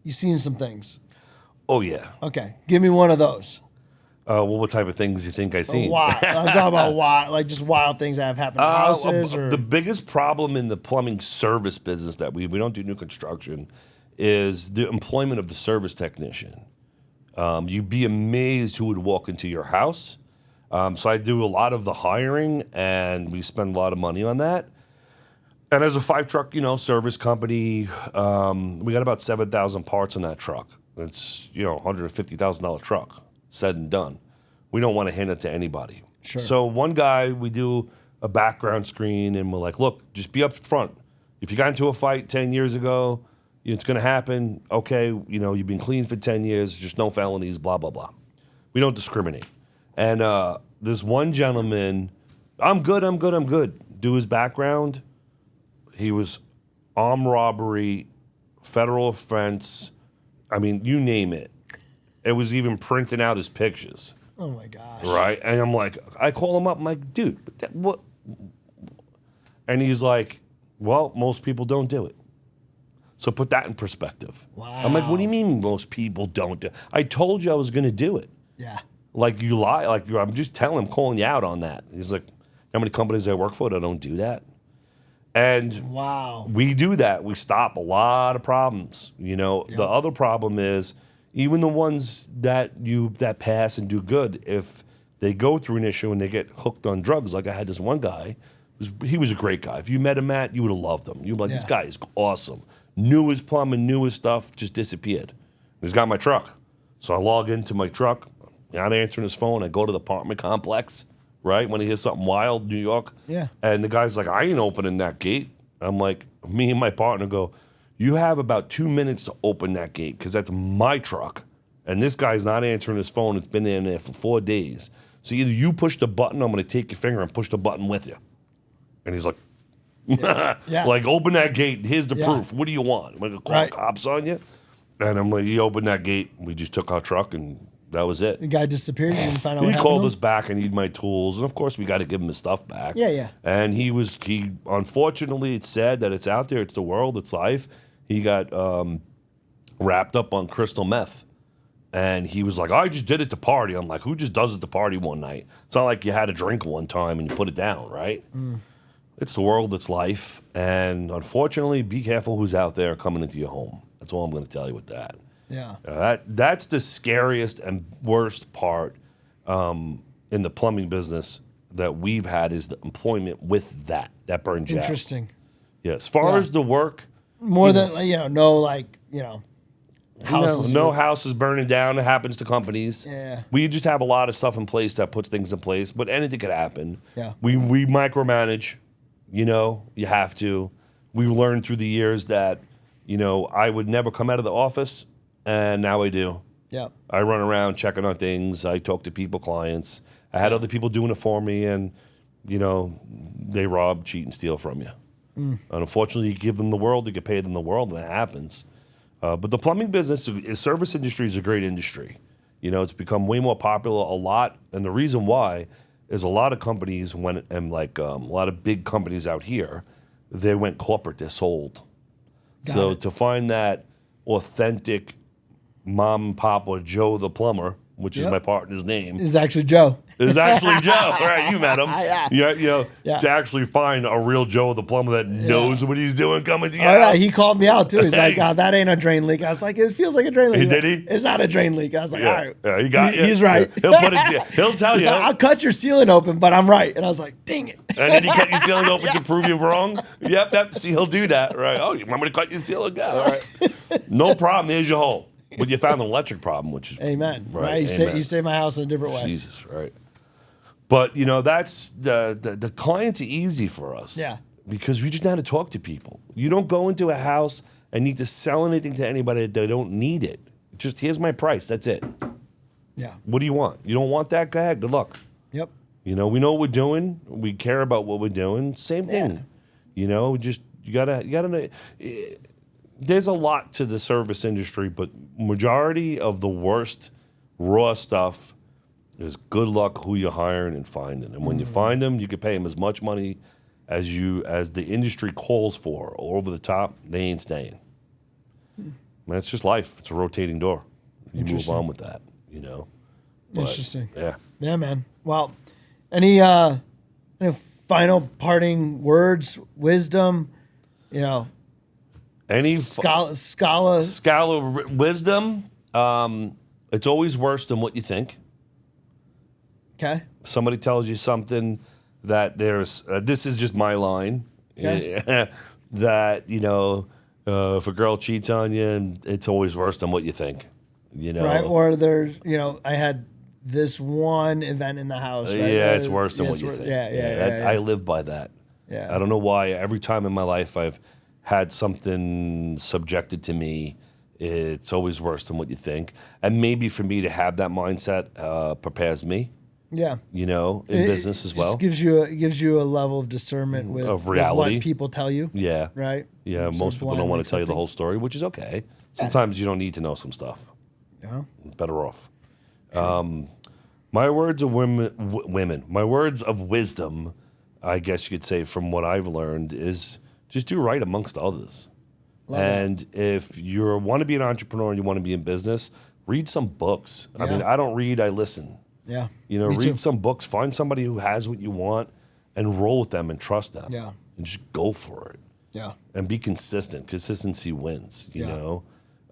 you've seen some things. Oh, yeah. Okay. Give me one of those. Well, what type of things do you think I seen? I'm talking about wild, like just wild things that have happened to houses. The biggest problem in the plumbing service business that we don't do new construction is the employment of the service technician. You'd be amazed who would walk into your house. So I do a lot of the hiring, and we spend a lot of money on that. And as a 5-truck, service company, we got about 7,000 parts on that truck. It's, $150,000 truck, said and done. We don't want to hand it to anybody. Sure. So one guy, we do a background screen, and we're like, look, just be up front. If you got into a fight 10 years ago, it's going to happen. Okay, you've been clean for 10 years, just no felonies, blah, blah, blah. We don't discriminate. And this one gentleman, I'm good. Do his background. He was armed robbery, federal offense. I mean, you name it. It was even printing out his pictures. Oh my gosh. Right? And I'm like, I call him up. I'm like, dude, what? And he's like, well, most people don't do it. So put that in perspective. Wow. I'm like, what do you mean most people don't do it? I told you I was going to do it. Yeah. Like you lie. Like I'm just calling you out on that. He's like, how many companies I work for that don't do that? And wow, we do that. We stop a lot of problems. The other problem is even the ones that pass and do good, if they go through an issue and they get hooked on drugs, like I had this one guy, he was a great guy. If you met him, Matt, you would have loved him. You'd be like, this guy is awesome. Knew his plumbing, knew his stuff, just disappeared. He's got my truck. So I log into my truck, not answering his phone. I go to the apartment complex, right? When he hears something wild, New York. Yeah. And the guy's like, I ain't opening that gate. I'm like, me and my partner go, you have about 2 minutes to open that gate because that's my truck. And this guy's not answering his phone. It's been in there for 4 days. So either you push the button, I'm going to take your finger and push the button with you. And he's like, yeah. Like, open that gate. Here's the proof. What do you want? I'm going to call cops on you? And I'm like, you open that gate. We just took our truck and that was it. The guy disappeared. You didn't find out what He happened called to us back. I need my tools. And of course, we got to give him his stuff back. Yeah. And he unfortunately, it's sad that it's out there. It's the world. It's life. He got wrapped up on crystal meth. And he was like, I just did it to party. I'm like, who just does it to party one night? It's not like you had a drink one time and you put it down, right? It's the world. It's life. And unfortunately, be careful who's out there coming into your home. That's all I'm going to tell you with that. Yeah. That's the scariest and worst part in the plumbing business that we've had is the employment with that burns you out. Interesting. Yeah. As far as the work. More than, houses. No houses burning down. It happens to companies. Yeah. We just have a lot of stuff in place that puts things in place, but anything could happen. Yeah. We micromanage. You have to. We've learned through the years that, I would never come out of the office, and now I do. Yeah. I run around checking on things. I talk to people, clients. I had other people doing it for me, and, they rob, cheat, and steal from you. And unfortunately, you give them the world, you get paid them the world, and that happens. But the plumbing business, service industry is a great industry. It's become way more popular a lot. And the reason why is a lot of companies went, and like a lot of big companies out here, they went corporate, they're sold. To find that authentic mom and pop or Joe the plumber, which is Yep. my partner's name, Is actually Joe. is actually Joe. All right, you met him. Yeah. Yeah. To actually find a real Joe the plumber that knows what he's doing coming to your Oh yeah, house. he called me out too. He's like, "Oh, that ain't a drain leak." I was like, "It feels like a drain leak." Did he? It's not a drain leak. I was like, "All right, Yeah, he got you. He's right." He'll put it. He'll tell He's you. like, "I'll cut your ceiling open, but I'm right." And I was like, "Dang it!" And then he cut your ceiling open to prove you wrong. Yep. See, he'll do that, right? Oh, you want me to cut your ceiling? Yeah, all right. No problem. Here's your hole. But you found an electric problem, which is Amen. Right. You saved my house in a different way. Jesus, right? But that's the clients are easy for us. Yeah. Because we just know how to talk to people. You don't go into a house and need to sell anything to anybody that they don't need it. Just here's my price. That's it. Yeah. What do you want? You don't want that? Go ahead. Good luck. Yep. We know what we're doing. We care about what we're doing. Same thing. You gotta know. There's a lot to the service industry, but majority of the worst raw stuff is good luck who you're hiring and finding. And when you find them, you can pay them as much money as the industry calls for, or over the top. They ain't staying. That's just life. It's a rotating door. You move on with that. But, Interesting. Yeah. Yeah, man. Well, any final parting words, wisdom? Any Scala. wisdom? It's always worse than what you think. Okay. Somebody tells you something that there's. This is just my line. Okay. That if a girl cheats on you, it's always worse than what you think. Right. Or there's, I had this one event in the house. Right? Yeah, it's worse than what you think. Yeah. I live by that. Yeah. I don't know why. Every time in my life I've had something subjected to me, it's always worse than what you think. And maybe for me to have that mindset prepares me. Yeah. In business as well. Gives you a level of discernment with reality. with what people tell you. Yeah. Right. Yeah. So Most people don't want to tell you the whole story, which is okay. Sometimes you don't need to know some stuff. Yeah. Better off. My words of women. My words of wisdom, I guess you could say, from what I've learned, is just do right amongst others. And if you want to be an entrepreneur and you want to be in business, read some books. I mean, I don't read, I listen. Yeah. Read some books, find somebody who has what you want and roll with them and trust them. Yeah. And just go for it. Yeah. And be consistent. Consistency wins, you know.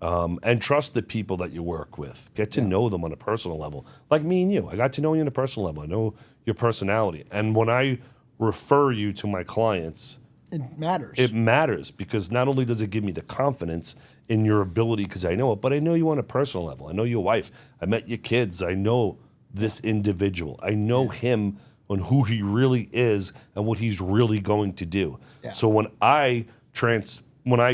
And trust the people that you work with. Get to know them on a personal level. Like me and you. I got to know you on a personal level. I know your personality. And when I refer you to my clients, it matters. It matters because not only does it give me the confidence in your ability because I know it, but I know you on a personal level. I know your wife. I met your kids. I know this individual. I know him on who he really is and what he's really going to do. Yeah. So when I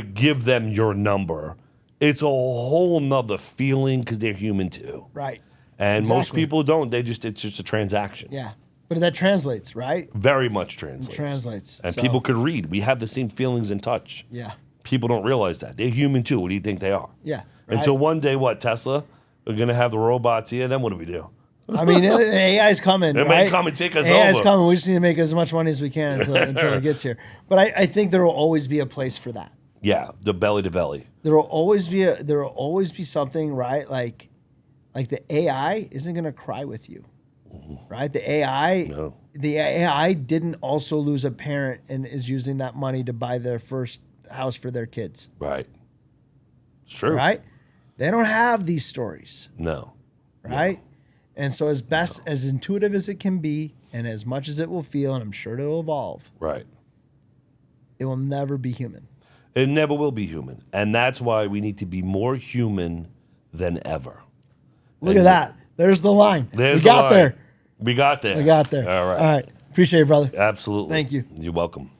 give them your number, it's a whole nother feeling because they're human too. Right. And most people don't. It's just a transaction. Yeah. But that translates, right? Very much translates. It translates. And people could read. We have the same feelings and touch. Yeah. People don't realize that. They're human too. What do you think they are? Yeah. Right. Until one day, Tesla are going to have the robots here. Then what do we do? I mean, AI's coming. It may come and take us over. AI's coming. We just need to make as much money as we can until it gets here. But I think there will always be a place for that. Yeah, the belly to belly. There will always be something, right? Like the AI isn't going to cry with you, right? The AI didn't also lose a parent and is using that money to buy their first house for their kids. Right. It's true. Right? They don't have these stories. No. Right? No. And so as intuitive as it can be, and as much as it will feel, and I'm sure it'll evolve. Right. It will never be human. It never will be human. And that's why we need to be more human than ever. Look at that. There's the line. We got there. All right. Appreciate it, brother. Absolutely. Thank you. You're welcome.